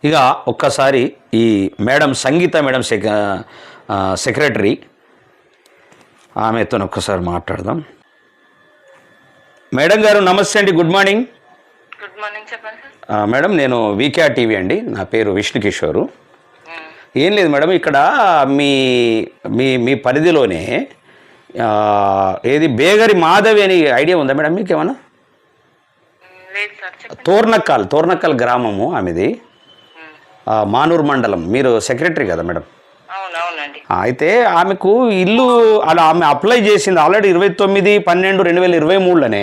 ఇక ఒక్కసారి ఈ మేడం సంగీత మేడం సెక్రటరీ ఆమెతో ఒక్కసారి మాట్లాడదాం. మేడం గారు నమస్తే అండి, గుడ్ మార్నింగ్. గుడ్ మార్నింగ్, చెప్పండి సార్. మేడం నేను వీకే టీవీ అండి, నా పేరు విష్ణు కిషోరు. ఏం లేదు మేడం, ఇక్కడ మీ మీ మీ పరిధిలోనే ఏది బేగరి మాధవి అని ఐడియా ఉందా మేడం మీకు ఏమన్నా? లేదు సార్, చెప్పండి. తోర్నక్కల్ గ్రామము ఆమెది, మానూరు మండలం. మీరు సెక్రటరీ కదా మేడం? అవునవునండి. అయితే ఆమెకు ఇల్లు అలా ఆమె అప్లై చేసింది ఆల్రెడీ 29/12/2023లోనే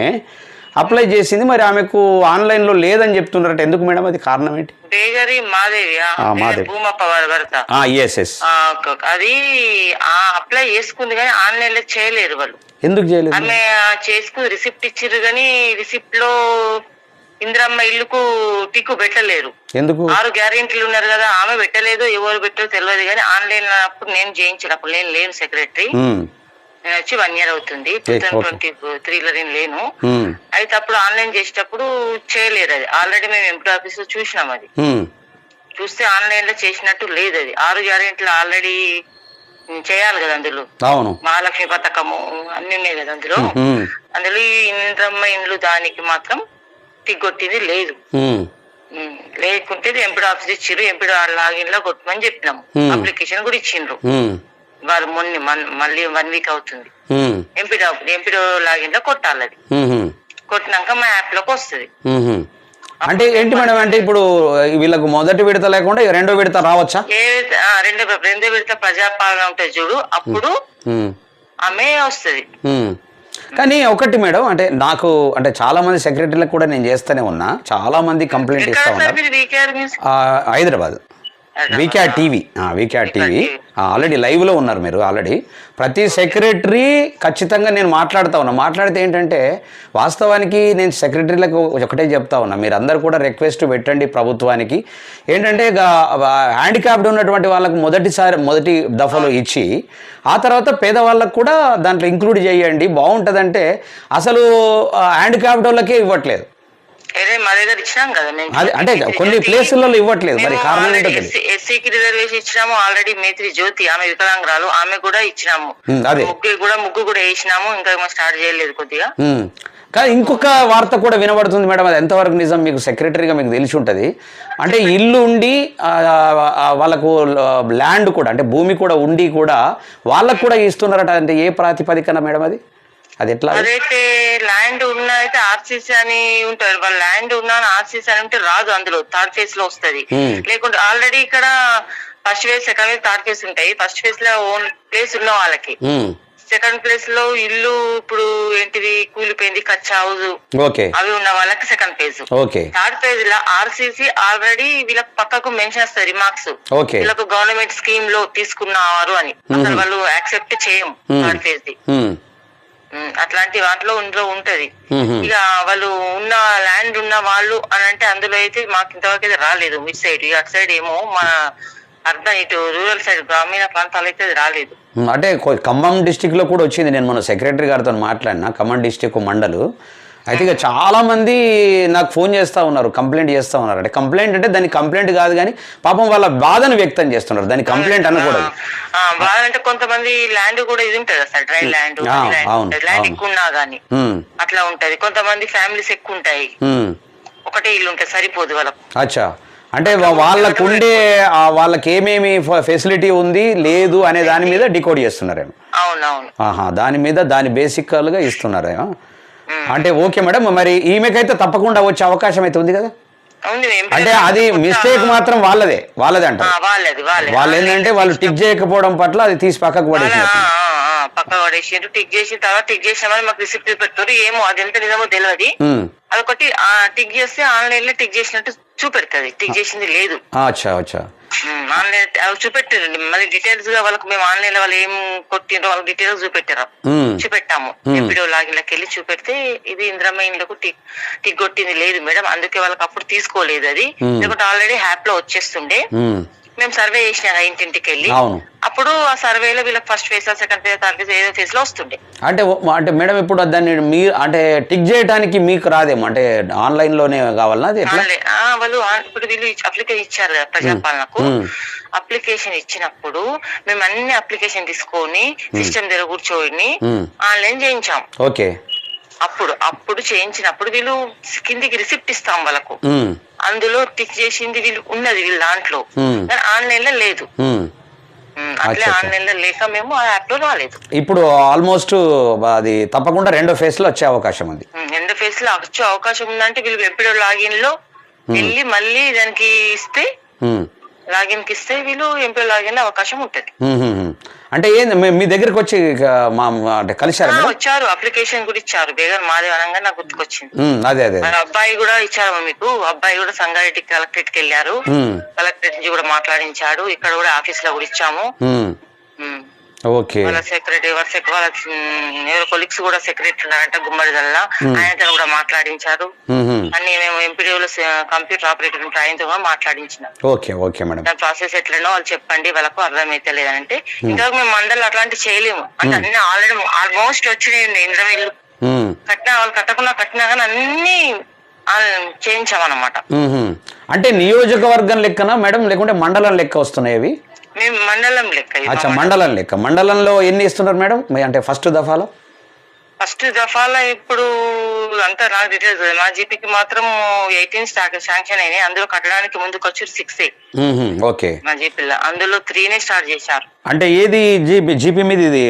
అప్లై చేసింది. మరి ఆమెకు ఆన్లైన్లో లేదని చెప్తున్నారట, ఎందుకు మేడం? అది కారణం ఏంటి? బేగరి మాధవి భూమప్ప భర్త. ఎస్. అది అప్లై చేసుకుంది కానీ ఆన్లైన్ లో చేయలేరు వాళ్ళు. ఎందుకు చేయలేదు? ఆమె చేసుకుని రిసిప్ట్ ఇచ్చిర్రు కానీ రిసిప్ట్ లో ఇందిరమ్మ ఇల్లుకు టిక్కు పెట్టలేరు. ఎందుకు? 6 గ్యారెంటీలు ఉన్నారు కదా, ఆమె పెట్టలేదు, ఎవరు పెట్టారో తెలియదు. కానీ ఆన్లైన్ అప్పుడు నేను చేయించినప్పుడు నేను లేను సెక్రటరీ, నేను వచ్చి 1 year అవుతుంది. 2023లో నేను లేను. అయితే అప్పుడు ఆన్లైన్ చేసేటప్పుడు చేయలేరు. అది ఆల్రెడీ మేము ఎంపీ ఆఫీస్ లో చూసినాం. అది చూస్తే ఆన్లైన్ లో చేసినట్టు లేదు. అది 6 గ్యారెంటీలు ఆల్రెడీ చేయాలి కదా అందులో. అవును, మహాలక్ష్మి పథకము అన్ని ఉన్నాయి కదా అందులో. అందులో ఈ ఇంద్రమ్మ ఇండ్లు దానికి మాత్రం తిగ్గొట్టింది లేదు. లేకుంటే ఎంపీడీ ఆఫీస్ ఇచ్చిర్రు, ఎంపీడీ లాగిన్ లో కొట్టమని చెప్పినాము. అప్లికేషన్ కూడా ఇచ్చిండ్రు వాళ్ళు. మళ్ళీ 1 week అవుతుంది. ఎంపీడీ లాగిన్ లో కొట్టాలి. అది కొట్టినాక మా యాప్ లోకి వస్తుంది. అంటే ఏంటి మేడం, అంటే ఇప్పుడు వీళ్ళకు మొదటి విడత లేకుండా రెండో విడత రావచ్చా? రెండో విడత ప్రజాపాలన ఉంటుంది చూడు, అప్పుడు ఆమె వస్తుంది. కానీ ఒకటి మేడం, అంటే నాకు అంటే చాలా మంది సెక్రటరీలకు కూడా నేను చేస్తూనే ఉన్నా, చాలా మంది కంప్లైంట్ ఇస్తా ఉన్నారు. హైదరాబాద్ వీకేఆర్ టీవీ ఆల్రెడీ లైవ్లో ఉన్నారు మీరు. ఆల్రెడీ ప్రతి సెక్రటరీ ఖచ్చితంగా నేను మాట్లాడుతూ ఉన్నా. మాట్లాడితే ఏంటంటే వాస్తవానికి నేను సెక్రటరీలకు ఒకటే చెప్తా ఉన్నా, మీరు అందరు కూడా రిక్వెస్ట్ పెట్టండి ప్రభుత్వానికి. ఏంటంటే హ్యాండిక్యాప్డ్ ఉన్నటువంటి వాళ్ళకు మొదటి దఫలో ఇచ్చి ఆ తర్వాత పేదవాళ్ళకు కూడా దాంట్లో ఇంక్లూడ్ చేయండి, బాగుంటుందంటే అసలు హ్యాండిక్యాప్డ్ వాళ్ళకే ఇవ్వట్లేదు. మా దగ్గర ఇచ్చినాం కదా, అంటే కొన్ని ప్లేసులలో ఇవ్వట్లేదు. మరి కారణం ఏంటో ఎస్సీకి రిజర్వేషన్ ఇచ్చినాము. ఆల్రెడీ మేత్రి జ్యోతి ఆమె వికలాంగురాలు, ఆమె కూడా ఇచ్చినాము. ముగ్గు కూడా వేసినాము. ఇంకా స్టార్ట్ చేయలేదు కొద్దిగా. కానీ ఇంకొక వార్త కూడా వినబడుతుంది మేడం, అది ఎంతవరకు నిజం మీకు సెక్రటరీగా మీకు తెలిసి ఉంటుంది. అంటే ఇల్లు ఉండి వాళ్ళకు ల్యాండ్ కూడా, అంటే భూమి కూడా ఉండి కూడా వాళ్ళకు కూడా ఇస్తున్నారట. అంటే ఏ ప్రాతిపదికన మేడం అది? అది ఎట్లా? అదైతే ల్యాండ్ ఉన్న అయితే ఆర్సీసీ అని ఉంటారు. వాళ్ళ ల్యాండ్ ఉన్నా ఆర్సీసీ అని ఉంటే రాదు, అందులో థర్డ్ ఫేజ్ లో వస్తుంది. లేకుంటే ఆల్రెడీ ఇక్కడ first phase, second phase, third phase ఉంటాయి. ఫస్ట్ ఫేజ్ లో ఓన్ ప్లేస్ ఉన్న వాళ్ళకి, సెకండ్ ప్లేస్ లో ఇల్లు ఇప్పుడు ఏంటిది కూలిపోయింది కచ్చా హౌస్ అవి ఉన్న వాళ్ళకి సెకండ్ ఫేజ్. థర్డ్ ఫేజ్ లో ఆర్సీసీ ఆల్రెడీ వీళ్ళకి పక్కకు మెన్షన్ వస్తుంది రిమార్క్స్, వీళ్ళకు గవర్నమెంట్ స్కీమ్ లో తీసుకున్నారు అని. అసలు వాళ్ళు యాక్సెప్ట్ చేయం థర్డ్ ఫేజ్ ది. అట్లాంటి వాటిలో ఉంటది. ఇక వాళ్ళు ఉన్న ల్యాండ్ ఉన్న వాళ్ళు అని అంటే అందులో అయితే మాకు ఇంతవరకు అయితే రాలేదు. మిడ్ సైడ్, అటు సైడ్ ఏమో మన అర్బన్ ఇటు రూరల్ సైడ్ గ్రామీణ ప్రాంతాలు అయితే రాలేదు. అంటే ఖమ్మం డిస్టిక్ లో కూడా వచ్చింది. నేను మన సెక్రటరీ గారితో మాట్లాడినా, ఖమ్మం డిస్టిక్ మండలు. అయితే ఇక చాలా మంది నాకు ఫోన్ చేస్తూ ఉన్నారు, కంప్లైంట్ చేస్తూ ఉన్నారు. అంటే కంప్లైంట్ అంటే దాని కంప్లైంట్ కాదు కానీ పాపం వాళ్ళ బాధను వ్యక్తం చేస్తున్నారు, దాని కంప్లైంట్ అనకూడదు. బాధ అంటే కొంతమంది ల్యాండ్ కూడా ఇది ఉంటుంది అసలు, డ్రై ల్యాండ్ ల్యాండ్ ఎక్కువ ఉన్నా గానీ అట్లా ఉంటది. కొంతమంది ఫ్యామిలీస్ ఎక్కువ ఉంటాయి, ఒకటే ఇల్లు ఉంటుంది సరిపోదు వాళ్ళకు. అచ్చా, అంటే వాళ్ళకు ఉండే వాళ్ళకి ఏమేమి ఫెసిలిటీ ఉంది లేదు అనే దాని మీద డికోడ్ చేస్తున్నారేమో. అవునవును, దాని మీద దాని బేసిక్గా ఇస్తున్నారేమో. అంటే ఓకే మేడం, మరి ఈమెకైతే తప్పకుండా వచ్చే అవకాశం అయితే ఉంది కదా? అంటే అది మిస్టేక్ మాత్రం వాళ్ళదే అంట. వాళ్ళు ఏంటంటే వాళ్ళు టిక్ చేయకపోవడం పట్ల అది తీసి పక్కకు పడేసిండ్రు. టిక్ చేసిన తర్వాత టిక్ చేసామని మాకు రిసిప్ట్ పెట్టారు. ఏమో అది ఎంత నిజమో తెలియదు. అదొకటి టిక్ చేస్తే ఆన్లైన్ లో టిక్ చేసినట్టు చూపెడుతుంది, టిక్ చేసింది లేదు. ఆన్లైన్ చూపెట్టారండి. మళ్ళీ డీటెయిల్స్ గా వాళ్ళకి మేము ఆన్లైన్ లో వాళ్ళు ఏం కొట్టిండ్రో వాళ్ళకి డీటెయిల్స్ చూపెట్టాము. ఎంపీడీ లాగిన్ లోకి వెళ్ళి చూపెడితే ఇది ఇంద్రమ్మ ఇండ్లకు టిక్ కొట్టింది లేదు మేడం, అందుకే వాళ్ళకి అప్పుడు తీసుకోలేదు. అది లేకుంటే ఆల్రెడీ హ్యాప్ లో వచ్చేస్తుండే. మేము సర్వే చేసినా ఇంటింటికి వెళ్ళి, అవును. అప్పుడు ఆ సర్వేలో వీళ్ళకి first phase second phase third phase ఏదో ఫేజ్ లో వస్తుండే. అంటే మేడం ఇప్పుడు దాన్ని మీరు అంటే టిక్ చేయడానికి మీకు రాదేమో, అంటే ఆన్లైన్ లోనే కావాలన్నా అది ఎట్లా? వాళ్ళు ఇప్పుడు వీళ్ళు అప్లికేషన్ ఇచ్చారు కదా ప్రజాపాలనకు, అప్లికేషన్ ఇచ్చినప్పుడు మేము అన్ని అప్లికేషన్ తీసుకొని సిస్టమ్ దగ్గర కూర్చొని ఆన్లైన్ చేయించాం. ఓకే. అప్పుడు చేయించినప్పుడు వీళ్ళు కిందికి రిసిప్ట్ ఇస్తాం వాళ్ళకు, అందులో టిక్ చేసింది వీళ్ళు ఉన్నది వీళ్ళ దాంట్లో, కానీ ఆన్లైన్ లో లేదు. అట్లే ఆన్లైన్ లో లేక మేము ఆ యాప్ లో రాలేదు. ఇప్పుడు ఆల్మోస్ట్ అది తప్పకుండా రెండో ఫేజ్ లో వచ్చే అవకాశం ఉంది. రెండో ఫేజ్ లో వచ్చే అవకాశం ఉందంటే వీళ్ళు ఎప్పుడో లాగిన్ లో వెళ్ళి మళ్ళీ దానికి ఇస్తే, లాగిన్ కి ఇస్తే వీళ్ళు ఎంపీ లాగిన్ అవకాశం ఉంటది. అంటే ఏంది మీ దగ్గరికి వచ్చి అంటే కలిశారు? వచ్చారు, అప్లికేషన్ కూడా ఇచ్చారు. బేగన్ మాది అనగా నాకు గుర్తుకొచ్చింది. అదే అబ్బాయి కూడా ఇచ్చారు మీకు, అబ్బాయి కూడా సంగారెడ్డి కలెక్టరేట్ కి వెళ్ళారు, కలెక్టరేట్ నుంచి కూడా మాట్లాడించాడు. ఇక్కడ కూడా ఆఫీస్ లో కూడా ఇచ్చాము. ఓకే. వాళ్ళ సెక్రటరీ వాళ్ళ ఎవరో కొలీగ్స్ కూడా సెక్రటరీ ఉన్నారంట గుమ్మడిదల్లా, ఆయనతో కూడా మాట్లాడించారు. అన్ని మేము ఎంపీడీఓలో కంప్యూటర్ ఆపరేటర్ ఉంటే ఆయనతో కూడా మాట్లాడించిన. Okay madam. దాని ప్రాసెస్ ఎట్లనో వాళ్ళు చెప్పండి, వాళ్ళకు అర్థమైతే లేదంటే ఇంకా మేము మండలి అట్లాంటి చేయలేము అంటే అన్ని ఆల్రెడీ ఆల్మోస్ట్ వచ్చినాయండి. 20,000 కట్టినా, వాళ్ళు కట్టినా కానీ అన్ని చేయించామన్నమాట. అంటే నియోజకవర్గం లెక్కనా మేడం, లేకుంటే మండలం లెక్క వస్తున్నాయి? మేము మండలం లెక్క. అచ్చా, మండలం లెక్క. మండలంలో ఎన్ని ఇస్తున్నారు మేడం అంటే ఫస్ట్ దఫాలో? ఇప్పుడు అంతా నాకు డీటెయిల్స్, మా జీపీకి మాత్రం 18 శాంక్షన్ అయినాయి. అందులో కట్టడానికి ముందు ఖర్చు 6. ఓకే. మా జీపీలో అందులో 3 స్టార్ట్ చేశారు. అంటే ఏది జీపీ మీద? ఇది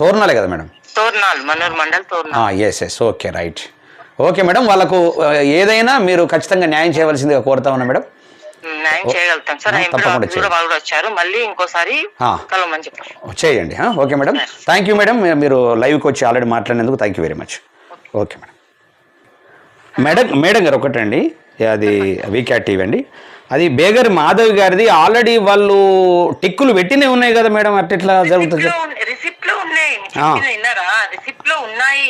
తోర్నాలే కదా madam? Tornal, Manoor mandal Tornal. Yes. Okay, right. Okay madam, వాళ్ళకు ఏదైనా మీరు ఖచ్చితంగా న్యాయం చేయవలసిందిగా కోరుతా ఉన్నా మేడం. న్యాయం చేయగలుగుతాం సార్. వాళ్ళు కూడా వచ్చారు, మళ్ళీ ఇంకోసారి కలవమని చెప్పారు. చేయండి. Okay madam, thank you madam. మీరు లైవ్కి వచ్చి ఆల్రెడీ మాట్లాడినందుకు thank you very much. Okay madam గారు ఒకటండి, అది వీక్యాట్ టీవీ అండి, అది బేగర్ మాధవ్ గారిది ఆల్రెడీ వాళ్ళు టిక్కులు పెట్టినే ఉన్నాయి కదా మేడం, అట్లా జరుగుతుంది? రిసిప్ట్ లో ఉన్నాయి, రిసిప్ట్ లో ఉన్నాయి,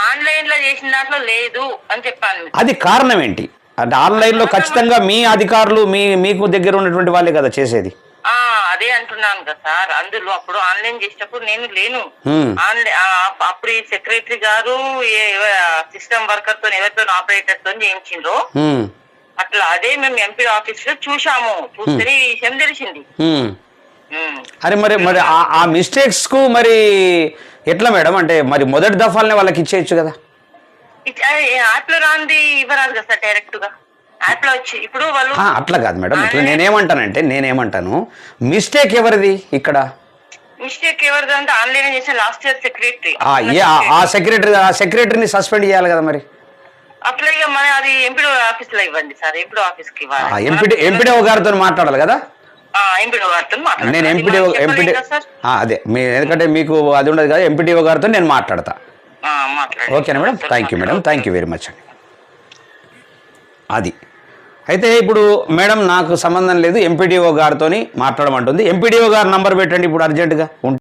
ఆన్లైన్ లో చేసిన దాంట్లో లేదు అని చెప్పాను. అది కారణం ఏంటి? అంటే ఆన్లైన్ లో ఖచ్చితంగా మీ అధికారులు మీకు దగ్గర ఉన్నటువంటి వాళ్ళే కదా చేసేది. అదే అంటున్నాను కదా సార్, అందులో అప్పుడు ఆన్లైన్ చేసేటప్పుడు నేను లేను. అప్పుడు ఈ సెక్రటరీ గారు సిస్టమ్ వర్కర్ తో ఎవరితో ఆపరేటర్ తో చేయించిండ్రు. అట్లా అదే మేము ఎంపీ ఆఫీస్ లో చూసాము, చూస్తే ఈ విషయం తెలిసింది. అరే మరి ఆ మిస్టేక్స్ కు మరి ఎట్లా మేడం? అంటే మరి మొదటి దఫాలనే వాళ్ళకి ఇచ్చేయచ్చు కదా? యాప్ లో రాంది ఇవ్వరాదు కదా సార్, డైరెక్ట్ గా యాప్ లో వచ్చి. ఇప్పుడు వాళ్ళు అట్లా కాదు మేడం, ఇట్లా నేనేమంటాను మిస్టేక్ ఎవరిది ఇక్కడ? మిస్టేక్ ఎవరిది అంటే ఆన్లైన్ చేసిన లాస్ట్ ఇయర్ సెక్రటరీ. ఆ సెక్రటరీని సస్పెండ్ చేయాలి కదా మరి. అట్లా ఇక మరి అది ఎంపీడీ ఆఫీస్ లో ఇవ్వండి సార్, ఎంపీడీ ఆఫీస్ కి ఇవ్వాలి. ఎంపీడీఓ గారితో మాట్లాడాలి కదా? నేను అదే ఎందుకంటే మీకు అది ఉండదు కదా, ఎంపీడీఓ గారితో నేను మాట్లాడతా. ఓకేనా madam? Thank you madam, thank you very much అండి. అది అయితే ఇప్పుడు మేడం నాకు సంబంధం లేదు, ఎంపీడీఓ గారితో మాట్లాడమంటుంది. ఎంపీడీఓ గారి నంబర్ పెట్టండి ఇప్పుడు అర్జెంటుగా.